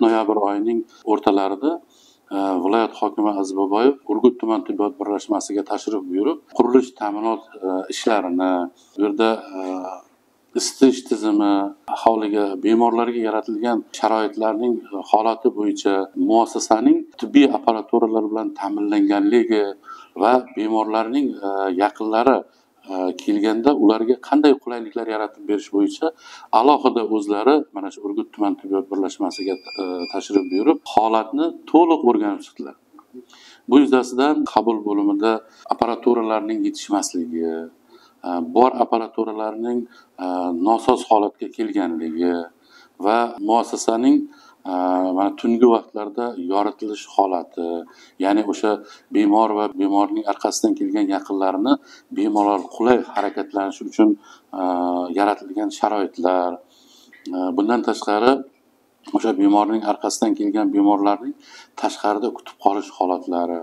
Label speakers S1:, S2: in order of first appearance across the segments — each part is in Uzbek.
S1: noyabr oyining o'rtalarida viloyat hokimi Aziz Boboyev Urgut tuman tibbiyot birlashmasiga tashrif buyurib, qurilish ta'minot ishlarini, bu yerda isitish tizimi, aholiga, bemorlarga yaratilgan sharoitlarning holati bo'yicha muassasaning tibbiy apparaturalar bilan ta'minlanganligi va bemorlarning yaqinlari kelganda ularga qanday qulayliklar yaratib berish bo'yicha alohida o'zlari mana shu Urgut tuman tibbiyot birlashmasiga tashrif buyurib, holatni to'liq o'rganib chiqdilar. Bu yuzasidan qabul bo'limida apparaturalarning yetishmasligi, bor apparaturalarning nosoz holatga kelganligi va muassasaning mana tungi vaqtlarda yoritilish holati, ya'ni o'sha bemor va bemorning orqasidan kelgan yaqinlarini bemalol qulay harakatlanishi uchun yaratilgan sharoitlar, bundan tashqari o'sha bemorning orqasidan kelgan bemorlarning tashqarida kutib qolish holatlari,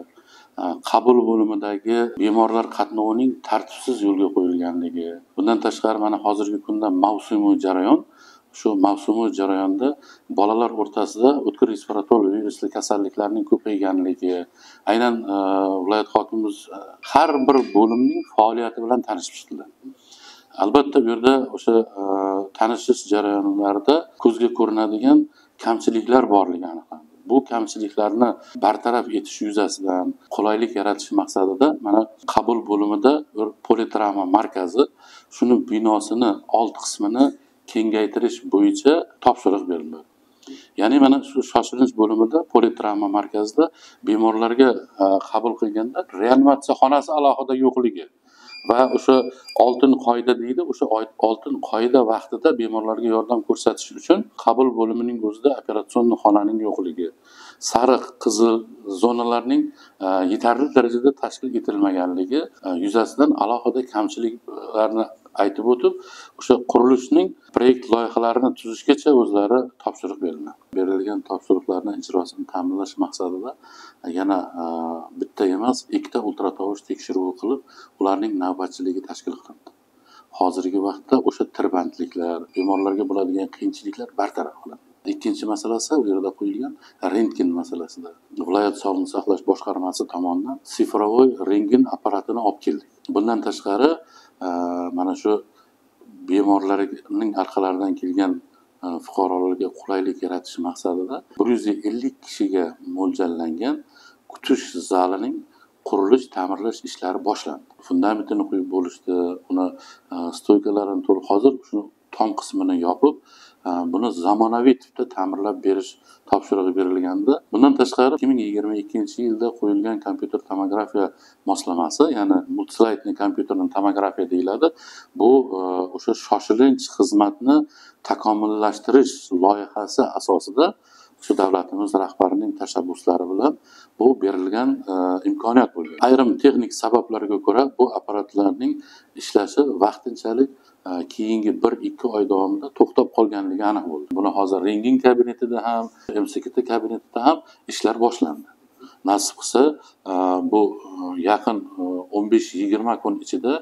S1: qabul bo'limidagi bemorlar qatnovining tartibsiz yo'lga qo'yilganligi, bundan tashqari mana hozirgi kunda mavsumiy jarayon, shu mavsumiy jarayonda bolalar o'rtasida o'tkir respirator virusli kasalliklarning ko'payganligi, aynan viloyat hokimimiz har bir bo'limning faoliyati bilan tanishib chiqdilar. Albatta bu yerda o'sha tanishish jarayonlarida ko'zga ko'rinadigan kamchiliklar borligi aniqlandi. Bu kamchiliklarni bartaraf etish yuzasidan qulaylik yaratish maqsadida mana qabul bo'limida bir politravma markazi, shuni binosini old qismini kengaytirish bo'yicha topshiriq berildi. Ya'ni mana shu shoshilinch bo'limida politravma markazida bemorlarga qabul qilganda reanimatsiya xonasi alohida yo'qligi va o'sha oltin qoida deydi, o'sha oltin qoida vaqtida bemorlarga yordam ko'rsatish uchun qabul bo'limining o'zida operatsion xonaning yo'qligi, sariq, qizil zonalarning yetarli darajada tashkil etilmaganligi yuzasidan alohida kamchiliklarni aytib o'tib, o'sha qurilishning proyekt loyihalarini tuzishgacha o'zlari topshiriq berildi. Berilgan topshiriqlarning ijrosini ta'minlash maqsadida yana bitta emas, ikkita ultratovush tekshiruvi qilib, ularning navbatchiligi tashkil qilindi. Hozirgi vaqtda o'sha tirbandliklar, bemorlarga bo'ladigan qiyinchiliklar bartaraf qilindi. Ikkinchi masalasi u yerda qo'yilgan rentgen masalasida. Viloyat sog'liqni saqlash boshqarmasi tomonidan sifrovoy rentgen apparatini olib keldik. Bundan tashqari mana shu bemorlarning orqalaridan kelgan fuqarolarga qulaylik yaratish maqsadida 150 kishiga mo'ljallangan kutish zalining qurilish, ta'mirlash ishlari boshlandi. Fundamentini qo'yib bo'lishdi, uni stoykalarini to'liq hozir shuni tom qismini yopib, buni zamonaviy tipda ta'mirlab berish topshirig'i berilgandi. Bundan tashqari 2022-yilda qo'yilgan kompyuter tomografiya moslamasi, ya'ni multislaydli kompyuter tomografiya deyiladi. Bu o'sha shoshilinch xizmatni takomillashtirish loyihasi asosida shu davlatimiz rahbarining tashabbuslari bilan bu berilgan imkoniyat bo'lgan. Ayrim texnik sabablarga ko'ra bu apparatlarning ishlashi vaqtinchalik keyingi 1-2 oy davomida to'xtab qolganligi aniq bo'ldi. Buni hozir rentgen kabinetida ham, MCKT kabinetida ham ishlar boshlandi. Nasib qilsa, bu yaqin 15-20 kun ichida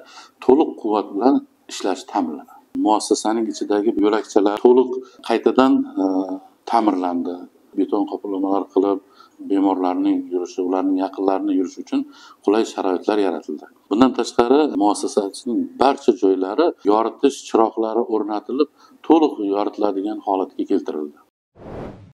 S1: to'liq quvvat bilan ishlash ta'minlanadi. Muassasaning ichidagi yo'lakchalar to'liq qaytadan ta'mirlandi. Beton qoplamalar qilib, bemorlarning yurishi, ularning yaqinlarining yurishi uchun qulay sharoitlar yaratildi. Bundan tashqari muassasasining barcha joylari yoritish chiroqlari o'rnatilib, to'liq yoritiladigan holatga keltirildi.